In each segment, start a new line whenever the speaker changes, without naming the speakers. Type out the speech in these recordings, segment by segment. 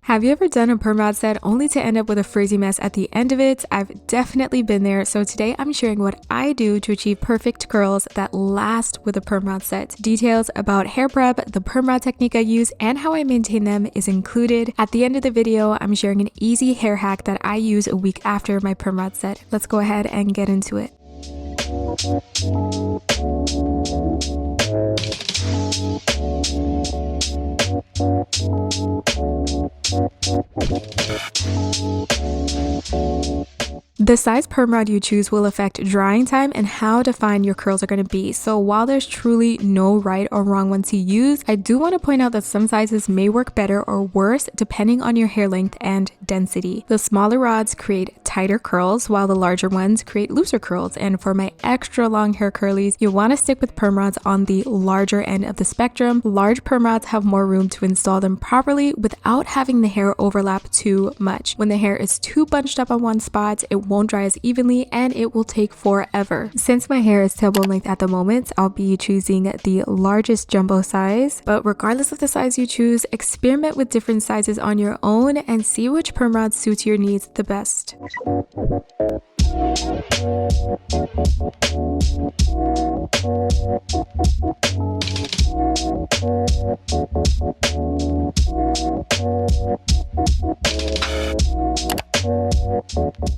Have you ever done a perm rod set only to end up with a frizzy mess at the end of it? I've definitely been there, so today I'm sharing what I do to achieve perfect curls that last with a perm rod set. Details about hair prep, the perm rod technique I use, and how I maintain them is included. At the end of the video, I'm sharing an easy hair hack that I use a week after my perm rod set. Let's go ahead and get into it. The size perm rod you choose will affect drying time and how defined your curls are going to be. So while there's truly no right or wrong one to use, I do want to point out that some sizes may work better or worse depending on your hair length and density. The smaller rods create tighter curls while the larger ones create looser curls. And for my extra long hair curlies, you want to stick with perm rods on the larger end of the spectrum. Large perm rods have more room to install them properly without having the hair overlap too much. When the hair is too bunched up on one spot, it won't dry as evenly and it will take forever. Since my hair is tailbone length at the moment, I'll be choosing the largest jumbo size, but regardless of the size you choose, experiment with different sizes on your own and see which perm rod suits your needs the best.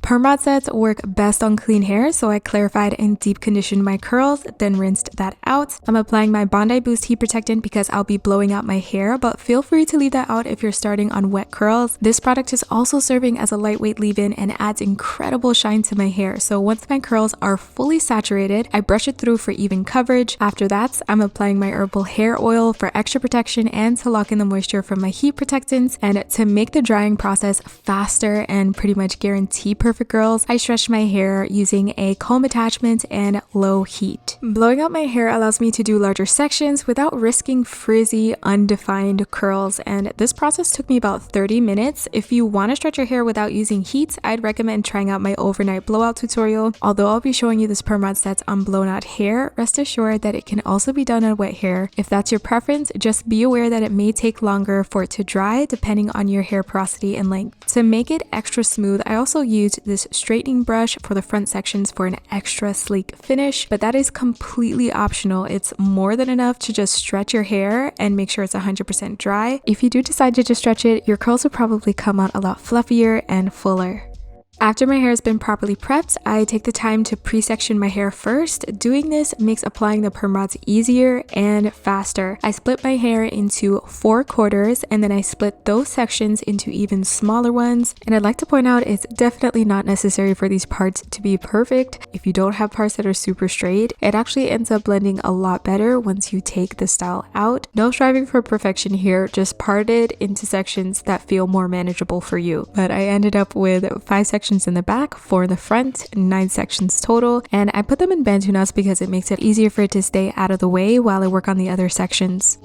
Perm rod sets work best on clean hair, so I clarified and deep conditioned my curls, then rinsed that out. I'm applying my Bondi Boost Heat Protectant because I'll be blowing out my hair, but feel free to leave that out if you're starting on wet curls. This product is also serving as a lightweight leave-in and adds incredible shine to my hair, so once my curls are fully saturated, I brush it through for even coverage. After that, I'm applying my herbal hair oil for extra protection and to lock in the moisture from my heat protectants. And to make the drying process faster and pretty much guarantee perfect curls, I stretch my hair using a comb attachment and low heat. Blowing out my hair allows me to do larger sections without risking frizzy, undefined curls, and this process took me about 30 minutes. If you want to stretch your hair without using heat, I'd recommend trying out my overnight blowout tutorial. Although I'll be showing you this perm rod sets on blown out hair, rest assured that it can also be done on wet hair. If that's your preference, just be aware that it may take longer for it to dry depending on your hair porosity and length. To make it extra smooth, I also used this straightening brush for the front sections for an extra sleek finish, but that is completely optional. It's more than enough to just stretch your hair and make sure it's 100% dry. If you do decide to just stretch it, your curls will probably come out a lot fluffier and fuller. After my hair has been properly prepped, I take the time to pre-section my hair first. Doing this makes applying the perm rods easier and faster. I split my hair into 4 quarters and then I split those sections into even smaller ones. And I'd like to point out it's definitely not necessary for these parts to be perfect. If you don't have parts that are super straight, it actually ends up blending a lot better once you take the style out. No striving for perfection here, just part it into sections that feel more manageable for you. But I ended up with 5 sections in the back, 4 in the front, 9 sections total, and I put them in bantu knots because it makes it easier for it to stay out of the way while I work on the other sections.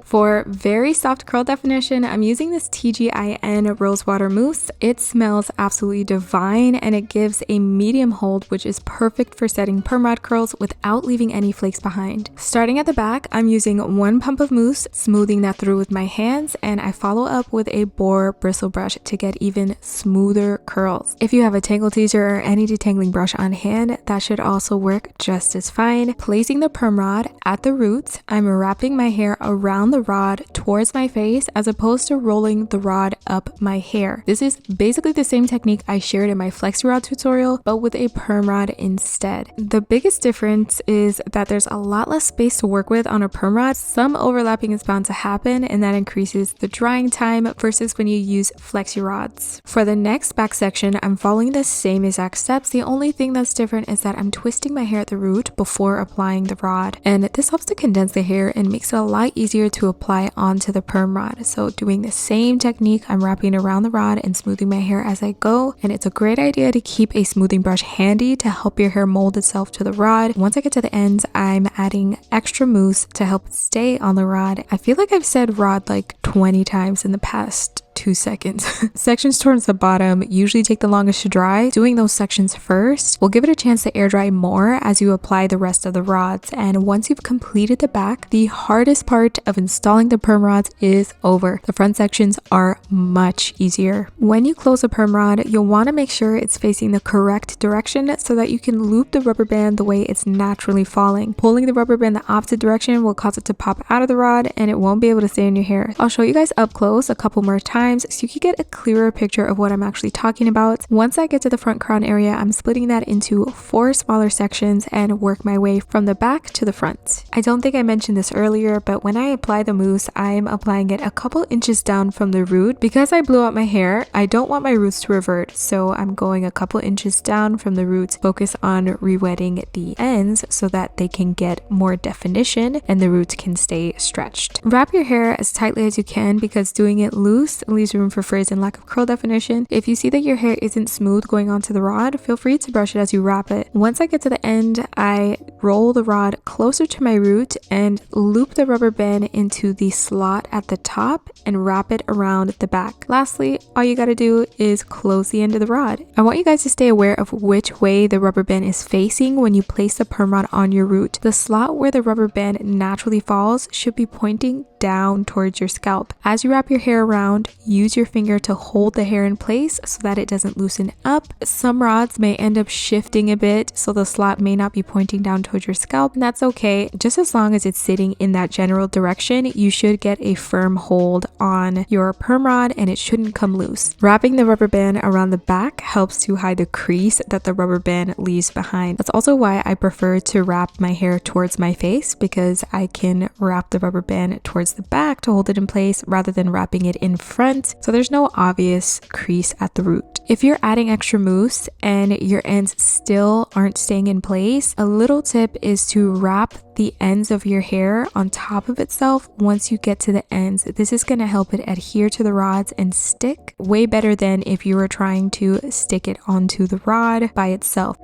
For very soft curl definition, I'm using this TGIN Rosewater Mousse. It smells absolutely divine and it gives a medium hold, which is perfect for setting perm rod curls without leaving any flakes behind. Starting at the back, I'm using 1 pump of mousse, smoothing that through with my hands, and I follow up with a boar bristle brush to get even smoother curls. If you have a tangle teaser or any detangling brush on hand, that should also work just as fine. Placing the perm rod at the roots, I'm wrapping my hair around the rod towards my face as opposed to rolling the rod up my hair. This is basically the same technique I shared in my flexi rod tutorial, but with a perm rod instead. The biggest difference is that there's a lot less space to work with on a perm rod. Some overlapping is bound to happen and that increases the drying time versus when you use flexi rods. For the next back section, I'm following the same exact steps. The only thing that's different is that I'm twisting my hair at the root before applying the rod, and this helps to condense the hair and makes it a lot easier to apply onto the perm rod. So doing the same technique, I'm I'm wrapping it around the rod and smoothing my hair as I go. And it's a great idea to keep a smoothing brush handy to help your hair mold itself to the rod. Once I get to the ends, I'm adding extra mousse to help it stay on the rod. I feel like I've said rod like 20 times in the past 2 seconds. Sections towards the bottom usually take the longest to dry. Doing those sections first will give it a chance to air dry more as you apply the rest of the rods. And once you've completed the back, the hardest part of installing the perm rods is over. The front sections are much easier. When you close a perm rod, you'll want to make sure it's facing the correct direction so that you can loop the rubber band the way it's naturally falling. Pulling the rubber band the opposite direction will cause it to pop out of the rod and it won't be able to stay in your hair. I'll show you guys up close a couple more times so you can get a clearer picture of what I'm actually talking about. Once I get to the front crown area, I'm splitting that into 4 smaller sections and work my way from the back to the front. I don't think I mentioned this earlier, but when I apply the mousse, I'm applying it a couple inches down from the root. Because I blew out my hair, I don't want my roots to revert, so I'm going a couple inches down from the roots. Focus on re-wetting the ends so that they can get more definition and the roots can stay stretched. Wrap your hair as tightly as you can because doing it loose leaves room for frizz and lack of curl definition. If you see that your hair isn't smooth going onto the rod, feel free to brush it as you wrap it. Once I get to the end, I roll the rod closer to my root and loop the rubber band into the slot at the top and wrap it around the back. Lastly, all you gotta do is close the end of the rod. I want you guys to stay aware of which way the rubber band is facing when you place the perm rod on your root. The slot where the rubber band naturally falls should be pointing down towards your scalp. As you wrap your hair around, use your finger to hold the hair in place so that it doesn't loosen up. Some rods may end up shifting a bit, so the slot may not be pointing down towards your scalp, and that's okay. Just as long as it's sitting in that general direction, you should get a firm hold on your perm rod and it shouldn't come loose. Wrapping the rubber band around the back helps to hide the crease that the rubber band leaves behind. That's also why I prefer to wrap my hair towards my face, because I can wrap the rubber band towards the back to hold it in place rather than wrapping it in front, so there's no obvious crease at the root. If you're adding extra mousse and your ends still aren't staying in place, a little tip is to wrap the ends of your hair on top of itself once you get to the ends. This is going to help it adhere to the rods and stick way better than if you were trying to stick it onto the rod by itself.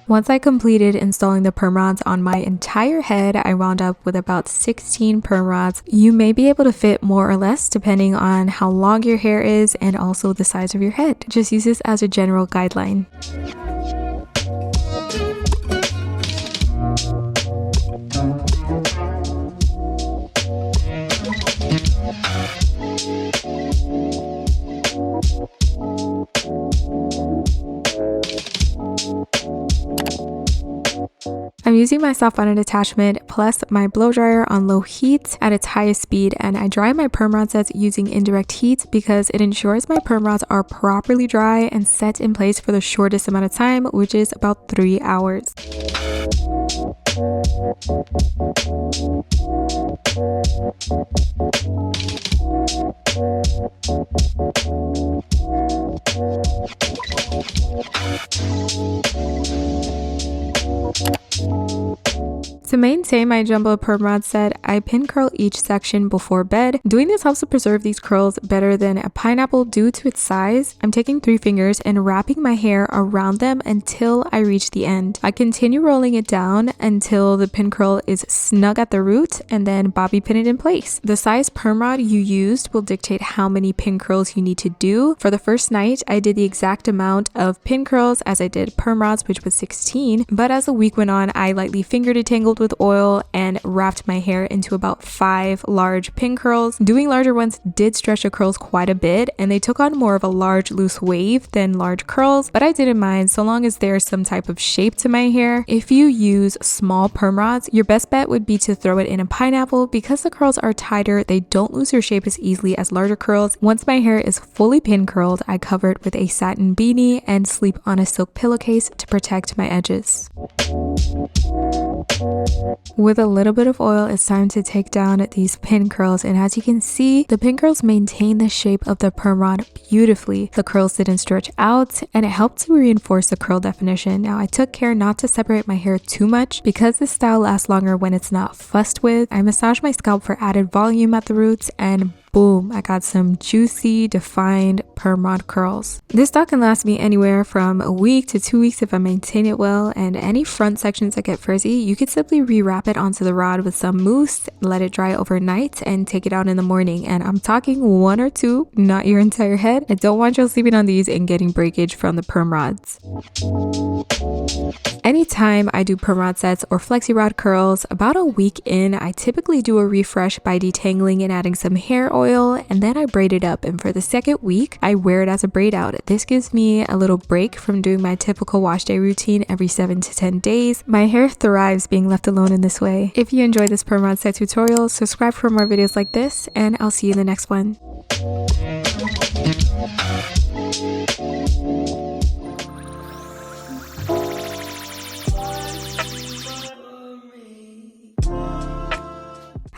Once I completed installing the perm rods on my entire head, I wound up with about 16 perm rods. You may be able to fit more or less depending on how long your hair is and also the size of your head. Just use this as a general guideline. I'm using my soft bonded attachment plus my blow dryer on low heat at its highest speed, and I dry my perm rod sets using indirect heat because it ensures my perm rods are properly dry and set in place for the shortest amount of time, which is about 3 hours. To maintain my jumbo perm rod set, I pin curl each section before bed. Doing this helps to preserve these curls better than a pineapple due to its size. I'm taking 3 fingers and wrapping my hair around them until I reach the end. I continue rolling it down until the pin curl is snug at the root and then bobby pin it in place. The size perm rod you used will dictate how many pin curls you need to do. For the first night, I did the exact amount of pin curls as I did perm rods, which was 16, but as the week went on, I lightly finger detangled filled with oil and wrapped my hair into about 5 large pin curls. Doing larger ones did stretch the curls quite a bit, and they took on more of a large loose wave than large curls, but I didn't mind so long as there's some type of shape to my hair. If you use small perm rods, your best bet would be to throw it in a pineapple. Because the curls are tighter, they don't lose their shape as easily as larger curls. Once my hair is fully pin curled, I cover it with a satin beanie and sleep on a silk pillowcase to protect my edges. With a little bit of oil, it's time to take down these pin curls, and as you can see, the pin curls maintain the shape of the perm rod beautifully. The curls didn't stretch out, and it helped to reinforce the curl definition. Now, I took care not to separate my hair too much because this style lasts longer when it's not fussed with. I massaged my scalp for added volume at the roots, and boom, I got some juicy, defined perm rod curls. This style can last me anywhere from a week to 2 weeks if I maintain it well, and any front sections that get frizzy, you could simply rewrap it onto the rod with some mousse, let it dry overnight, and take it out in the morning. And I'm talking 1 or 2, not your entire head. I don't want you sleeping on these and getting breakage from the perm rods. Anytime I do perm rod sets or flexi rod curls, about a week in, I typically do a refresh by detangling and adding some hair oil, and then I braid it up. And for the second week, I wear it as a braid out. This gives me a little break from doing my typical wash day routine every 7 to 10 days. My hair thrives being left alone in this way. If you enjoyed this perm rod set tutorial, subscribe for more videos like this, and I'll see you in the next one.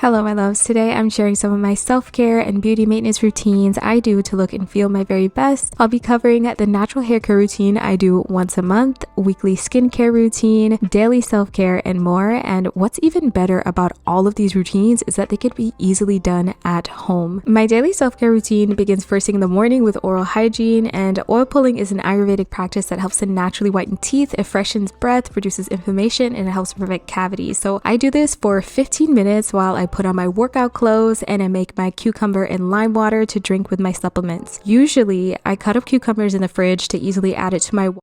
Hello my loves, today I'm sharing some of my self-care and beauty maintenance routines I do to look and feel my very best. I'll be covering the natural hair care routine I do once a month, weekly skincare routine, daily self-care, and more. And what's even better about all of these routines is that they can be easily done at home. My daily self-care routine begins first thing in the morning with oral hygiene, and oil pulling is an Ayurvedic practice that helps to naturally whiten teeth, it freshens breath, reduces inflammation, and it helps prevent cavities. So I do this for 15 minutes while I put on my workout clothes, and I make my cucumber and lime water to drink with my supplements. Usually I cut up cucumbers in the fridge to easily add it to my